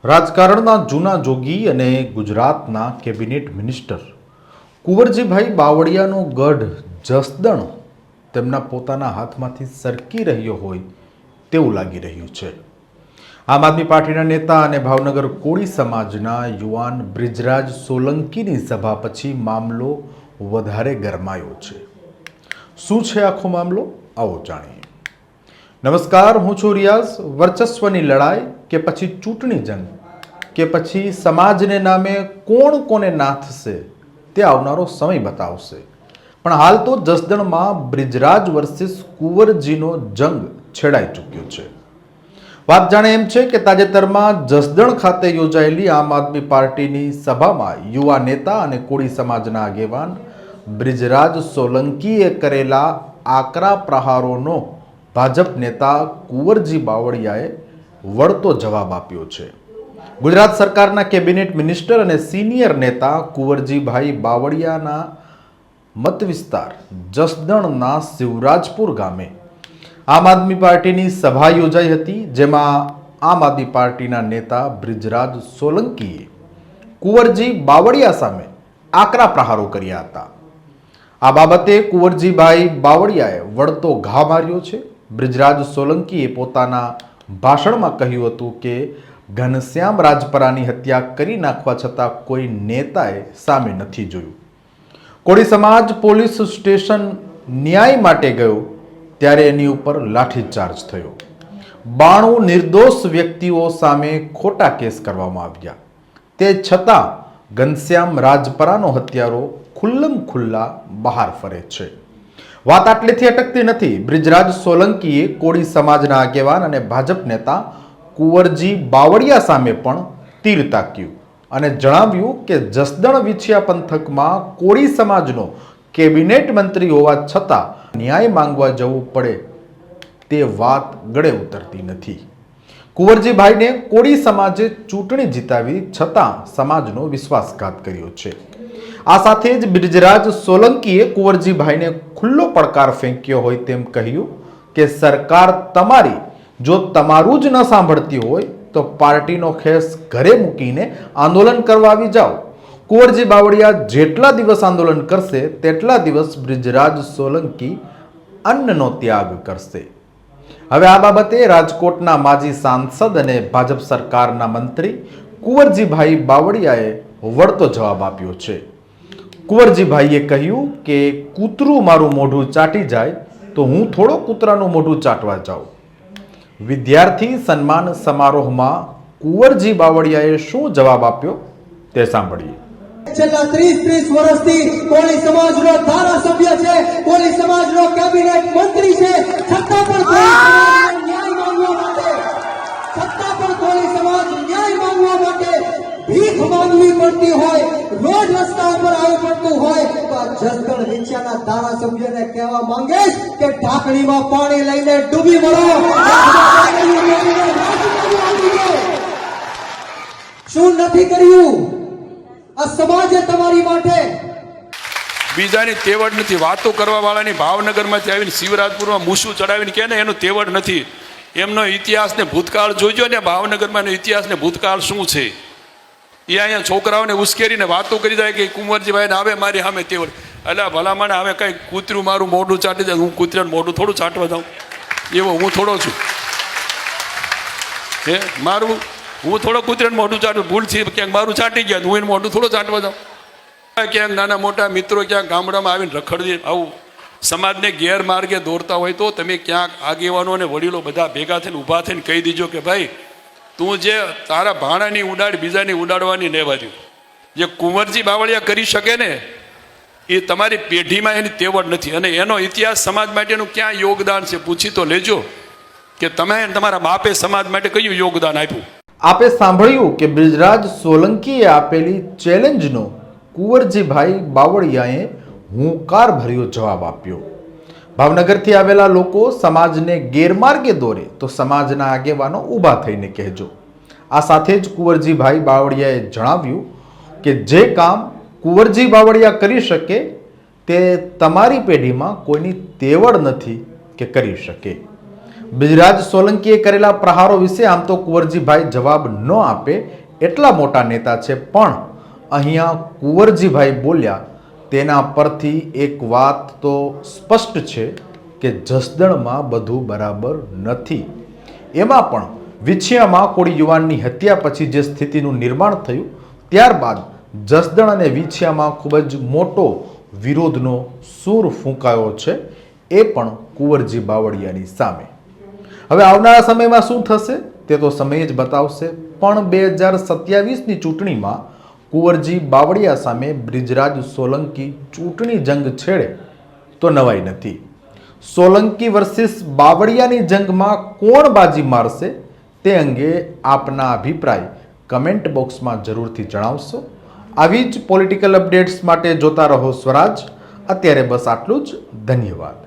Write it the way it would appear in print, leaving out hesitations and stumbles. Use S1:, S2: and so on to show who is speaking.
S1: રાજકારણના જૂના જોગી અને ગુજરાતના કેબિનેટ મિનિસ્ટર કુંવરજીભાઈ બાવળિયાનો ગઢ જસદણ તેમના પોતાના હાથમાંથી સરકી રહ્યો હોય તેવું લાગી રહ્યું છે। આમ આદમી પાર્ટીના નેતા અને ભાવનગર કોળી સમાજના યુવાન બ્રિજરાજ સોલંકીની સભા પછી મામલો વધારે ગરમાયો છે। શું છે આખો મામલો, આવો જાણીએ। નમસ્કાર, હું છું રિયાઝ। વર્ચસ્વની લડાઈ કે પછી ચૂંટણી જંગ કે પછી સમાજને નામે કોણ કોને નાથશે તે આવનારો સમય બતાવશે, પણ હાલ તો જસદણમાં બ્રિજરાજ વર્સિસ કુંવરજીનો જંગ છેડાઈ ચૂક્યો છે। વાત જાણે એમ છે કે તાજેતરમાં જસદણ ખાતે યોજાયેલી આમ આદમી પાર્ટીની સભામાં યુવા નેતા અને કોળી સમાજના આગેવાન બ્રિજરાજ સોલંકીએ કરેલા આકરા પ્રહારોનો ભાજપ નેતા કુંવરજી બાવળિયાએ વળતો જવાબ આપ્યો છે। ગુજરાત સરકારના કેબિનેટ મિનિસ્ટર અને સિનિયર નેતા કુંવરજીભાઈ બાવળિયાના મત વિસ્તાર જસદણના શિવરાજપુર ગામે આમ આદમી પાર્ટીની સભા યોજાઈ હતી, જેમાં આમ આદમી પાર્ટીના નેતા બ્રિજરાજ સોલંકીએ કુંવરજી બાવળિયા સામે આકરા પ્રહારો કર્યા હતા। આ બાબતે કુંવરજીભાઈ બાવળિયાએ વળતો ઘા માર્યો છે। બ્રિજરાજ સોલંકીએ પોતાના ભાષણમાં કહ્યું હતું કે ઘનશ્યામ રાજપરાની હત્યા કરી નાખવા છતાં કોઈ નેતાએ સામે નથી જોયું। કોળી સમાજ પોલીસ સ્ટેશન ન્યાય માટે ગયો ત્યારે એની ઉપર લાઠીચાર્જ થયો। 92 નિર્દોષ વ્યક્તિઓ સામે ખોટા કેસ કરવામાં આવ્યા, તે છતાં ઘનશ્યામ રાજપરાનો હત્યારો ખુલ્લમ ખુલ્લા બહાર ફરે છે। વાત આટલેથી અટકતી નથી। બ્રિજરાજ સોલંકીએ કોળી સમાજના આગેવાન અને ભાજપ નેતા કુંવરજી બાવળિયા સામે પણ તીર તાક્યું અને જણાવ્યું કે જસદણ વિછિયા પંથકમાં કોળી સમાજનો કેબિનેટ મંત્રી હોવા છતાં ન્યાય માંગવા જવું પડે તે વાત ગળે ઉતરતી નથી। કુંવરજીભાઈને કોળી સમાજે ચૂંટણી જીતાવી છતાં સમાજનો વિશ્વાસઘાત કર્યો છે। આ સાથે જ બ્રિજરાજ સોલંકીએ કુંવરજીભાઈને ખુલ્લો પડકાર ફેંક્યો હોય તેમ કહ્યું કે સરકાર તમારી જો તમારું જ ન સાંભળતી હોય તો પાર્ટીનો ખેસ ઘરે મૂકીને આંદોલન કરવા આવી જાઓ। કુંવરજી બાવળિયા જેટલા દિવસ આંદોલન કરશે તેટલા દિવસ બ્રિજરાજ સોલંકી અન્નનો ત્યાગ કરશે। હવે આ બાબતે રાજકોટના માજી સાંસદ અને ભાજપ સરકારના મંત્રી કુંવરજીભાઈ બાવળિયાએ વળતો જવાબ આપ્યો છે। કુંવરજીભાઈએ કહ્યું કે કૂતરું મારું મોઢું ચાટી જાય તો હું થોડો કૂતરાનું મોઢું ચાટવા જાઉં। વિદ્યાર્થી સન્માન સમારોહમાં કુંવરજી બાવળિયાએ શું જવાબ આપ્યો તે સાંભળીએ।
S2: છેલ્લા 30 વર્ષથી કોળી સમાજનો ધારાસભ્ય છે, કોળી સમાજનો કેબિનેટ મંત્રી છે, છતાં પણ કોળી સમાજ ન્યાય માંગવા માટે ભીખ માંગવી પડતી હોય, રોજ રસ્તા ઉપર આવવું પડતું હોય તો આ જસદણ વિછિયાના ધારાસભ્યને કહેવા માંગે કે ઢાંકણીમાં પાણી લઈને ડૂબી મળો। શું નથી કર્યું આ સમાજે તમારી માટે?
S3: બીજાની તેવડ નથી, વાતો કરવા વાળાની ભાવનગરમાંથી આવીને શિવરાજપુરમાં મૂસું ચડાવીને કે ને એનું તેવડ નથી। એમનો ઇતિહાસ ને ભૂતકાળ જોજો ને, ભાવનગરમાં ઇતિહાસ ને ભૂતકાળ શું છે એ અહીંયા છોકરાઓને ઉશ્કેરીને વાતો કરી જાય કે કુંવરજીભાઈને આવે મારી સામે તેવડ। એટલે ભલામણ આવે કંઈ કૂતરું મારું મોઢું ચાટી જાય, હું કૂતરાનું મોઢું થોડું ચાટવા જાઉં? એવો હું થોડો છું હે? હું થોડો કૂતરાનું મોઢું ચાટું, ભૂલથી ક્યાંક મારું ચાટી ગયા હું એનું મોઢું થોડો ચાટવા જાઉં? ક્યાંક નાના મોટા મિત્રો ક્યાંક ગામડામાં આવીને રખડી આવું સમાજને ગેરમાર્ગે દોરતા હોય તો તમે ક્યાંક આગેવાનો અને વડીલો બધા ભેગા થઈને ઊભા થઈને કહી દીજો કે ભાઈ તું જે તારા ભાણાની ઉડાડ બીજાની ઉડાડવાની લેવા દઉં। જે કુંવરજી બાવળિયા કરી શકે ને એ તમારી પેઢીમાં એની તેવડ નથી, અને એનો ઇતિહાસ સમાજ માટેનું ક્યાં યોગદાન છે પૂછી તો લેજો કે તમે તમારા બાપે સમાજ માટે કયું યોગદાન આપ્યું।
S1: આપે સાંભળ્યું કે બ્રિજરાજ સોલંકીએ આપેલી ચેલેન્જનો કુંવરજીભાઈ બાવળિયાએ હુંકાર ભર્યો જવાબ આપ્યો। ભાવનગરથી આવેલા લોકો સમાજને ગેરમાર્ગે દોરે તો સમાજના આગેવાનો ઊભા થઈને કહેજો। આ સાથે જ કુંવરજીભાઈ બાવળિયાએ જણાવ્યું કે જે કામ કુંવરજી બાવળિયા કરી શકે તે તમારી પેઢીમાં કોઈની તેવડ નથી કે કરી શકે। બ્રિજરાજ સોલંકીએ કરેલા પ્રહારો વિશે આમ તો કુંવરજીભાઈ જવાબ ન આપે એટલા મોટા નેતા છે, પણ અહીંયા કુંવરજીભાઈ બોલ્યા તેના પરથી એક વાત તો સ્પષ્ટ છે કે જસદણમાં બધું બરાબર નથી. એમાં પણ વિછિયામાં કોળી યુવાનની હત્યા પછી જે સ્થિતિનું નિર્માણ થયું ત્યારબાદ જસદણ અને વિછિયામાં ખૂબ જ મોટો વિરોધનો સૂર ફૂંકાયો છે, એ પણ કુંવરજી બાવળિયાની સામે. હવે આવનારા સમયમાં શું થશે તે તો સમય જ બતાવશે, પણ 2027ની ચૂંટણીમાં કુંવરજી બાવળિયા સામે બ્રિજરાજ સોલંકી ચૂંટણી જંગ છેડે તો નવાઈ નથી. સોલંકી વર્સિસ બાવળિયાની જંગમાં કોણ બાજી મારશે તે અંગે આપના અભિપ્રાય કમેન્ટ બોક્સમાં જરૂરથી જણાવશો. આવી જ પોલિટિકલ અપડેટ્સ માટે જોતા રહો સ્વરાજ. અત્યારે બસ આટલું જ. ધન્યવાદ.